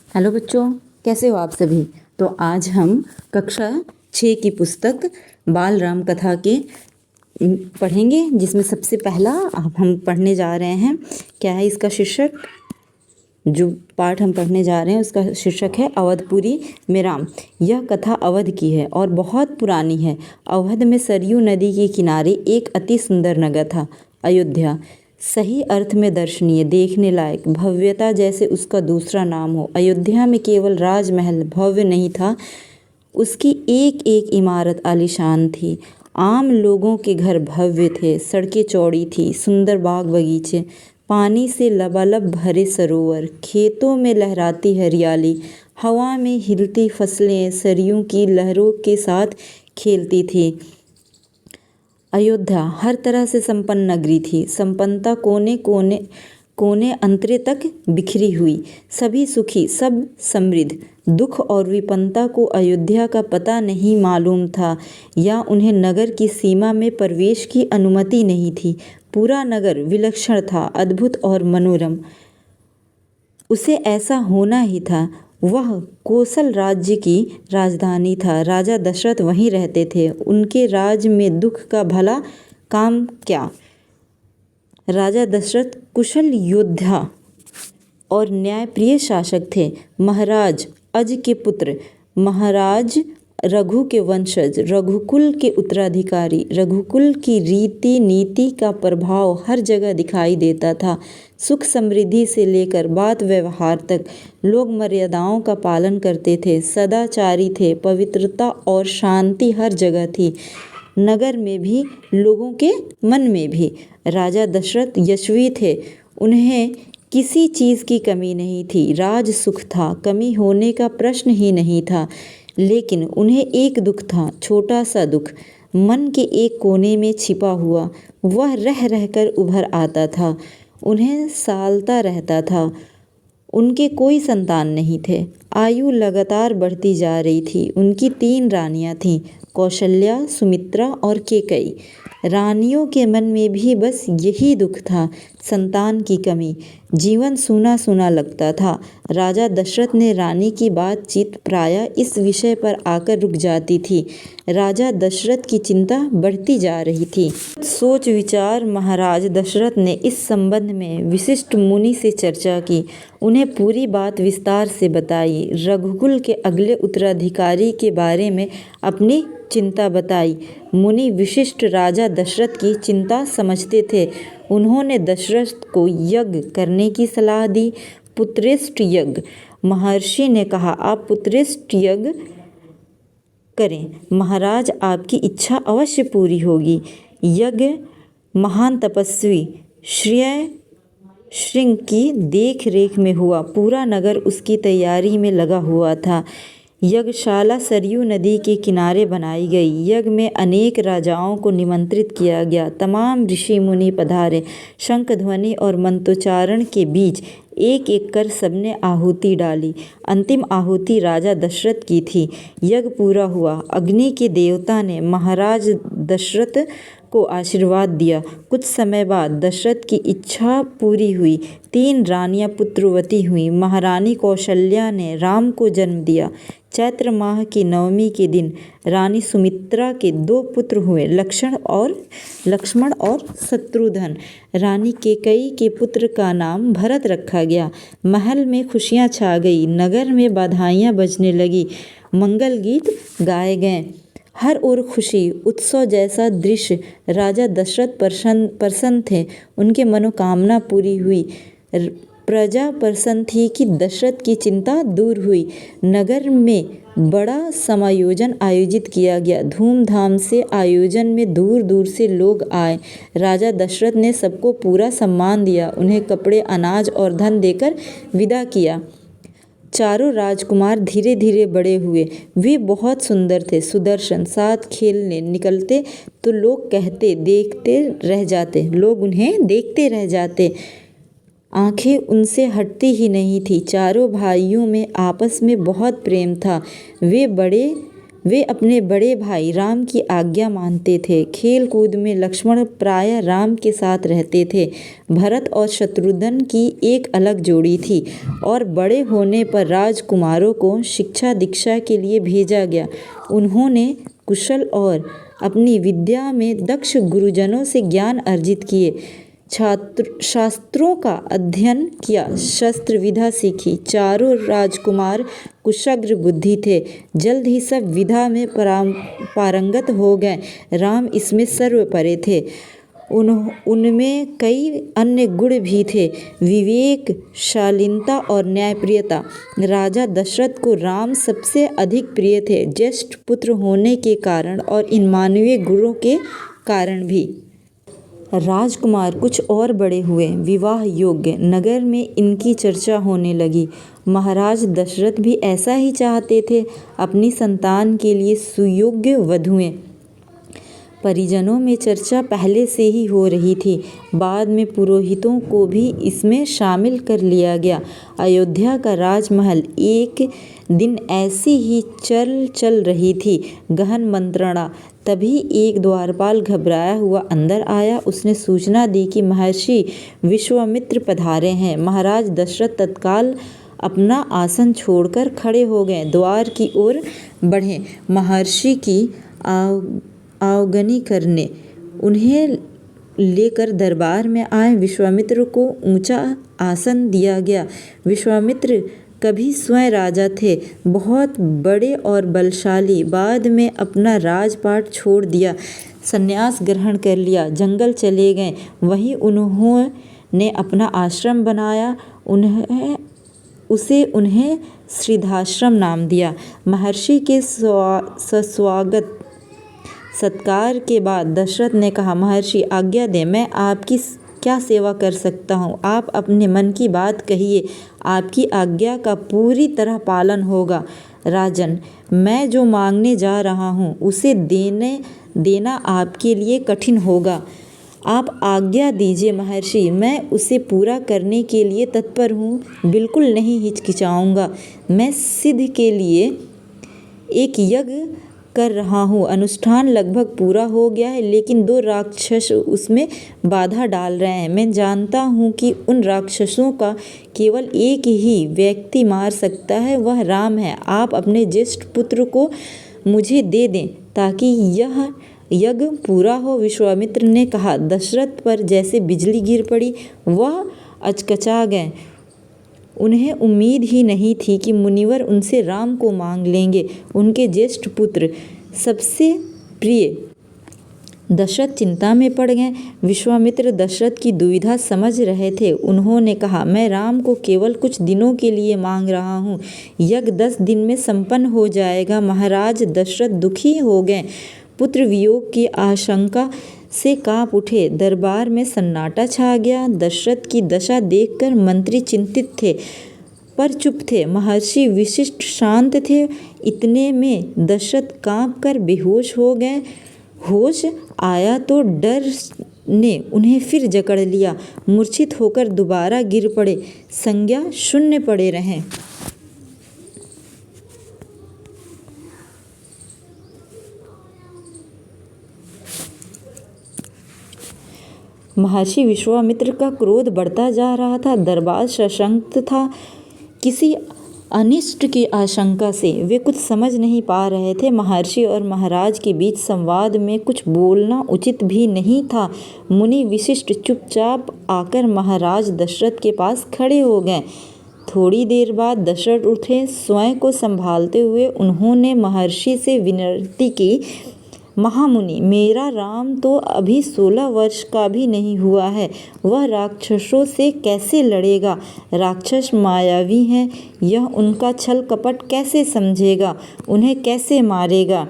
Hello बच्चों, कैसे हो आप सभी। तो आज हम कक्षा 6 की पुस्तक बाल राम कथा के पढ़ेंगे, जिसमें सबसे पहला हम पढ़ने जा रहे हैं। क्या है इसका शीर्षक? जो पाठ हम पढ़ने जा रहे हैं उसका शीर्षक है अवधपुरी में राम। यह कथा अवध की है और बहुत पुरानी है। अवध में सरयू नदी के किनारे एक अति सुंदर नगर था, अयोध्या। सही अर्थ में दर्शनीय, देखने लायक, भव्यता जैसे उसका दूसरा नाम हो। अयोध्या में केवल राजमहल भव्य नहीं था, उसकी एक एक इमारत आलीशान थी। आम लोगों के घर भव्य थे, सड़कें चौड़ी थी, सुंदर बाग बगीचे, पानी से लबालब भरे सरोवर, खेतों में लहराती हरियाली, हवा में हिलती फसलें सरयू की लहरों के साथ खेलती थी। अयोध्या हर तरह से संपन्न नगरी थी। संपन्नता कोने कोने कोने अंतरे तक बिखरी हुई। सभी सुखी, सब समृद्ध। दुख और विपन्नता को अयोध्या का पता नहीं मालूम था, या उन्हें नगर की सीमा में प्रवेश की अनुमति नहीं थी। पूरा नगर विलक्षण था, अद्भुत और मनोरम। उसे ऐसा होना ही था। वह कोसल राज्य की राजधानी था। राजा दशरथ वहीं रहते थे। उनके राज में दुख का भला काम क्या। राजा दशरथ कुशल योद्धा और न्यायप्रिय शासक थे। महाराज अज के पुत्र, महाराज रघु के वंशज, रघुकुल के उत्तराधिकारी। रघुकुल की रीति नीति का प्रभाव हर जगह दिखाई देता था। सुख समृद्धि से लेकर बात व्यवहार तक लोग मर्यादाओं का पालन करते थे, सदाचारी थे। पवित्रता और शांति हर जगह थी, नगर में भी, लोगों के मन में भी। राजा दशरथ यशस्वी थे, उन्हें किसी चीज़ की कमी नहीं थी। राज सुख था, कमी होने का प्रश्न ही नहीं था। लेकिन उन्हें एक दुख था, छोटा सा दुख, मन के एक कोने में छिपा हुआ। वह रह रहकर उभर आता था, उन्हें सालता रहता था। उनके कोई संतान नहीं थे। आयु लगातार बढ़ती जा रही थी। उनकी 3 रानियां थीं, कौशल्या, सुमित्रा और केकई। रानियों के मन में भी बस यही दुख था, संतान की कमी। जीवन सूना सूना लगता था। राजा दशरथ ने रानी की बातचीत प्रायः इस विषय पर आकर रुक जाती थी। राजा दशरथ की चिंता बढ़ती जा रही थी। सोच विचार महाराज दशरथ ने इस संबंध में विशिष्ट मुनि से चर्चा की, उन्हें पूरी बात विस्तार से बताई। रघुकुल के अगले उत्तराधिकारी के बारे में अपनी चिंता बताई। मुनि विशिष्ट राजा दशरथ की चिंता समझते थे। उन्होंने दशरथ को यज्ञ करने की सलाह दी, पुत्रेष्ट यज्ञ। महर्षि ने कहा, आप पुत्रेष्ट यज्ञ करें, महाराज आपकी इच्छा अवश्य पूरी होगी। यज्ञ महान तपस्वी श्रेय श्रृंग की देख रेख में हुआ। पूरा नगर उसकी तैयारी में लगा हुआ था। यज्ञशाला सरयू नदी के किनारे बनाई गई। यज्ञ में अनेक राजाओं को निमंत्रित किया गया। तमाम ऋषि मुनि पधारे। शंख ध्वनि और मंत्रोच्चारण के बीच एक एक कर सबने आहुति डाली। अंतिम आहुति राजा दशरथ की थी। यज्ञ पूरा हुआ। अग्नि के देवता ने महाराज दशरथ को आशीर्वाद दिया। कुछ समय बाद दशरथ की इच्छा पूरी हुई। 3 रानियां पुत्रवती हुईं। महारानी कौशल्या ने राम को जन्म दिया। चैत्र माह की नवमी के दिन रानी सुमित्रा के 2 पुत्र हुए, लक्ष्मण और शत्रुघ्न। रानी केकई के पुत्र का नाम भरत रखा गया। महल में खुशियां छा गई। नगर में बधाइयां बजने लगी, मंगल गीत गाए गए। हर ओर खुशी, उत्सव जैसा दृश्य। राजा दशरथ प्रसन्न थे, उनके मनोकामना पूरी हुई। प्रजा प्रसन्न थी कि दशरथ की चिंता दूर हुई। नगर में बड़ा समायोजन आयोजित किया गया। धूमधाम से आयोजन में दूर दूर से लोग आए। राजा दशरथ ने सबको पूरा सम्मान दिया, उन्हें कपड़े, अनाज और धन देकर विदा किया। चारों राजकुमार धीरे धीरे बड़े हुए। वे बहुत सुंदर थे, सुदर्शन। साथ खेलने निकलते तो लोग उन्हें देखते रह जाते। आंखें उनसे हटती ही नहीं थी। चारों भाइयों में आपस में बहुत प्रेम था। वे अपने बड़े भाई राम की आज्ञा मानते थे। खेल कूद में लक्ष्मण प्रायः राम के साथ रहते थे। भरत और शत्रुघ्न की एक अलग जोड़ी थी और बड़े होने पर राजकुमारों को शिक्षा दीक्षा के लिए भेजा गया। उन्होंने कुशल और अपनी विद्या में दक्ष गुरुजनों से ज्ञान अर्जित किए। शास्त्रों का अध्ययन किया, शस्त्र विद्या सीखी। चारों राजकुमार कुशाग्र बुद्धि थे। जल्द ही सब विद्या में पारंगत हो गए। राम इसमें सर्वोपरि थे। उनमें कई अन्य गुण भी थे, विवेक, शालीनता और न्यायप्रियता। राजा दशरथ को राम सबसे अधिक प्रिय थे, ज्येष्ठ पुत्र होने के कारण और इन मानवीय गुणों के कारण भी। राजकुमार कुछ और बड़े हुए, विवाह योग्य। नगर में इनकी चर्चा होने लगी। महाराज दशरथ भी ऐसा ही चाहते थे, अपनी संतान के लिए सुयोग्य वधुएं। परिजनों में चर्चा पहले से ही हो रही थी। बाद में पुरोहितों को भी इसमें शामिल कर लिया गया। अयोध्या का राजमहल एक दिन ऐसी ही चल रही थी, गहन मंत्रणा। तभी एक द्वारपाल घबराया हुआ अंदर आया। उसने सूचना दी कि महर्षि विश्वामित्र पधारे हैं। महाराज दशरथ तत्काल अपना आसन छोड़कर खड़े हो गए, द्वार की ओर बढ़े महर्षि की आवागनी करने। उन्हें लेकर दरबार में आए। विश्वामित्र को ऊंचा आसन दिया गया। विश्वामित्र कभी स्वयं राजा थे, बहुत बड़े और बलशाली। बाद में अपना राजपाट छोड़ दिया, संन्यास ग्रहण कर लिया, जंगल चले गए। वहीं उन्होंने अपना आश्रम बनाया। उन्हें सिद्धाश्रम नाम दिया। महर्षि के सस्वागत सत्कार के बाद दशरथ ने कहा, महर्षि आज्ञा दें, मैं आपकी क्या सेवा कर सकता हूँ? आप अपने मन की बात कहिए, आपकी आज्ञा का पूरी तरह पालन होगा। राजन, मैं जो मांगने जा रहा हूँ उसे देना आपके लिए कठिन होगा। आप आज्ञा दीजिए महर्षि, मैं उसे पूरा करने के लिए तत्पर हूँ, बिल्कुल नहीं हिचकिचाऊँगा। मैं सिद्ध के लिए एक यज्ञ कर रहा हूँ। अनुष्ठान लगभग पूरा हो गया है, लेकिन 2 राक्षस उसमें बाधा डाल रहे हैं। मैं जानता हूँ कि उन राक्षसों का केवल एक ही व्यक्ति मार सकता है, वह राम है। आप अपने ज्येष्ठ पुत्र को मुझे दे दें ताकि यह यज्ञ पूरा हो। विश्वामित्र ने कहा। दशरथ पर जैसे बिजली गिर पड़ी, वह अचकचा गए। उन्हें उम्मीद ही नहीं थी कि मुनिवर उनसे राम को मांग लेंगे, उनके ज्येष्ठ पुत्र, सबसे प्रिय। दशरथ चिंता में पड़ गए। विश्वामित्र दशरथ की दुविधा समझ रहे थे। उन्होंने कहा, मैं राम को केवल कुछ दिनों के लिए मांग रहा हूँ। यज्ञ 10 दिन में संपन्न हो जाएगा। महाराज दशरथ दुखी हो गए, पुत्र वियोग की आशंका से कांप उठे। दरबार में सन्नाटा छा गया। दशरथ की दशा देखकर मंत्री चिंतित थे पर चुप थे। महर्षि वशिष्ठ शांत थे। इतने में दशरथ कांप कर बेहोश हो गए। होश आया तो डर ने उन्हें फिर जकड़ लिया। मूर्छित होकर दोबारा गिर पड़े, संज्ञा शून्य पड़े रहें। महर्षि विश्वामित्र का क्रोध बढ़ता जा रहा था। दरबार सशंक था किसी अनिष्ट की आशंका से। वे कुछ समझ नहीं पा रहे थे। महर्षि और महाराज के बीच संवाद में कुछ बोलना उचित भी नहीं था। मुनि वशिष्ठ चुपचाप आकर महाराज दशरथ के पास खड़े हो गए। थोड़ी देर बाद दशरथ उठे। स्वयं को संभालते हुए उन्होंने महर्षि से विनती की, महामुनि, मेरा राम तो अभी 16 वर्ष का भी नहीं हुआ है। वह राक्षसों से कैसे लड़ेगा? राक्षस मायावी हैं, यह उनका छल कपट कैसे समझेगा? उन्हें कैसे मारेगा?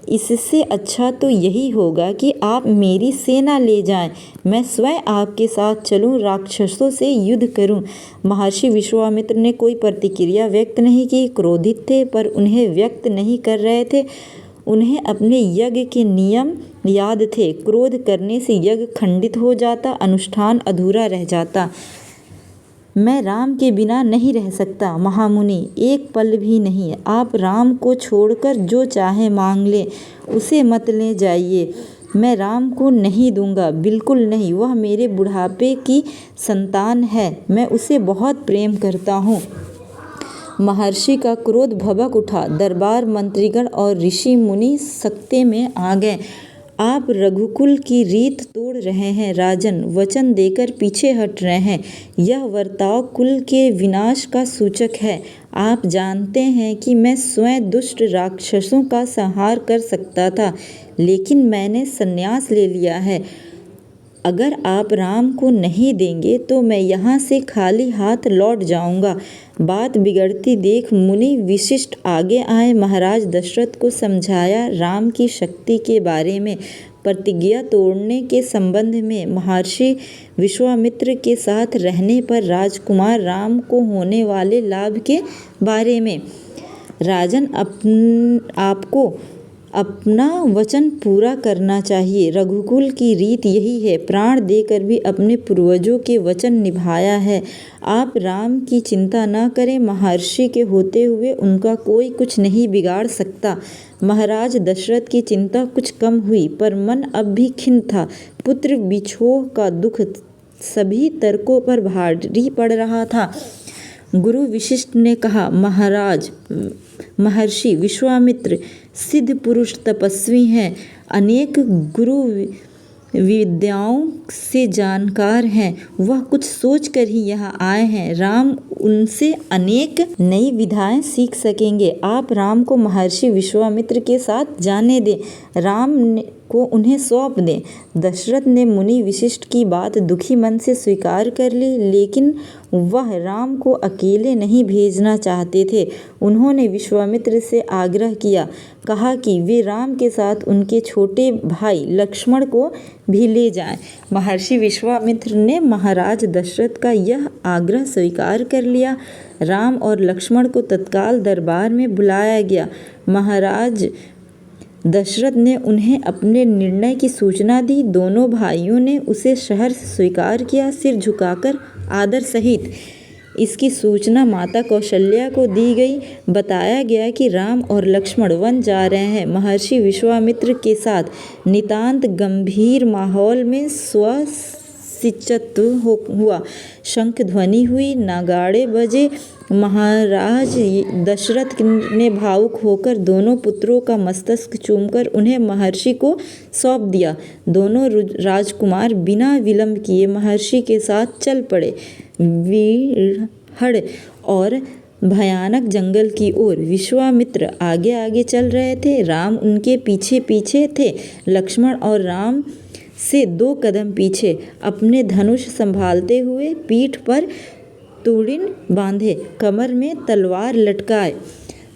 इससे अच्छा तो यही होगा कि आप मेरी सेना ले जाएं, मैं स्वयं आपके साथ चलूं, राक्षसों से युद्ध करूं। महर्षि विश्वामित्र ने कोई प्रतिक्रिया व्यक्त नहीं की। क्रोधित थे पर उन्हें व्यक्त नहीं कर रहे थे। उन्हें अपने यज्ञ के नियम याद थे। क्रोध करने से यज्ञ खंडित हो जाता, अनुष्ठान अधूरा रह जाता। मैं राम के बिना नहीं रह सकता महामुनि, एक पल भी नहीं। आप राम को छोड़कर जो चाहे मांग लें, उसे मत ले जाइए। मैं राम को नहीं दूंगा, बिल्कुल नहीं। वह मेरे बुढ़ापे की संतान है, मैं उसे बहुत प्रेम करता हूँ। महर्षि का क्रोध भभक उठा। दरबार, मंत्रीगण और ऋषि मुनि सकते में आ गए। आप रघुकुल की रीत तोड़ रहे हैं राजन, वचन देकर पीछे हट रहे हैं। यह वर्ताव कुल के विनाश का सूचक है। आप जानते हैं कि मैं स्वयं दुष्ट राक्षसों का संहार कर सकता था, लेकिन मैंने संन्यास ले लिया है। अगर आप राम को नहीं देंगे तो मैं यहाँ से खाली हाथ लौट जाऊँगा। बात बिगड़ती देख मुनि विशिष्ट आगे आए। महाराज दशरथ को समझाया राम की शक्ति के बारे में, प्रतिज्ञा तोड़ने के संबंध में, महर्षि विश्वामित्र के साथ रहने पर राजकुमार राम को होने वाले लाभ के बारे में। राजन, आपको अपना वचन पूरा करना चाहिए। रघुकुल की रीत यही है, प्राण देकर भी अपने पूर्वजों के वचन निभाया है। आप राम की चिंता न करें, महर्षि के होते हुए उनका कोई कुछ नहीं बिगाड़ सकता। महाराज दशरथ की चिंता कुछ कम हुई, पर मन अब भी खिन्न था। पुत्र विछोह का दुख सभी तर्कों पर भारी पड़ रहा था। गुरु विशिष्ट ने कहा, महाराज, महर्षि विश्वामित्र सिद्ध पुरुष तपस्वी हैं, अनेक गुरु विद्याओं से जानकार हैं। वह कुछ सोच कर ही यहाँ आए हैं। राम उनसे अनेक नई विधाएं सीख सकेंगे। आप राम को महर्षि विश्वामित्र के साथ जाने दें, राम को उन्हें सौंप दें। दशरथ ने मुनि विशिष्ट की बात दुखी मन से स्वीकार कर ली, लेकिन वह राम को अकेले नहीं भेजना चाहते थे। उन्होंने विश्वामित्र से आग्रह किया, कहा कि वे राम के साथ उनके छोटे भाई लक्ष्मण को भी ले जाएं। महर्षि विश्वामित्र ने महाराज दशरथ का यह आग्रह स्वीकार कर लिया। राम और लक्ष्मण को तत्काल दरबार में बुलाया गया। महाराज दशरथ ने उन्हें अपने निर्णय की सूचना दी। दोनों भाइयों ने उसे सहर्ष स्वीकार किया, सिर झुकाकर आदर सहित। इसकी सूचना माता कौशल्या को दी गई। बताया गया कि राम और लक्ष्मण वन जा रहे हैं। महर्षि विश्वामित्र के साथ नितांत गंभीर माहौल में स्वसिच्चत्व हुआ। शंख ध्वनि हुई, नगाड़े बजे। महाराज दशरथ ने भावुक होकर दोनों पुत्रों का मस्तक चूमकर उन्हें महर्षि को सौंप दिया। दोनों राजकुमार बिना विलंब किए महर्षि के साथ चल पड़े। विहड़ और भयानक जंगल की ओर। विश्वामित्र आगे आगे चल रहे थे, राम उनके पीछे पीछे थे। लक्ष्मण और राम से 2 कदम पीछे, अपने धनुष संभालते हुए, पीठ पर तूड़ीन बांधे, कमर में तलवार लटकाए।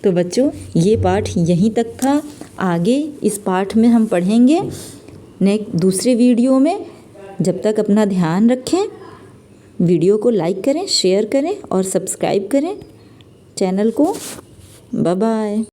तो बच्चों, ये पाठ यहीं तक था। आगे इस पाठ में हम पढ़ेंगे दूसरे वीडियो में। जब तक अपना ध्यान रखें, वीडियो को लाइक करें, शेयर करें और सब्सक्राइब करें चैनल को। Bye bye.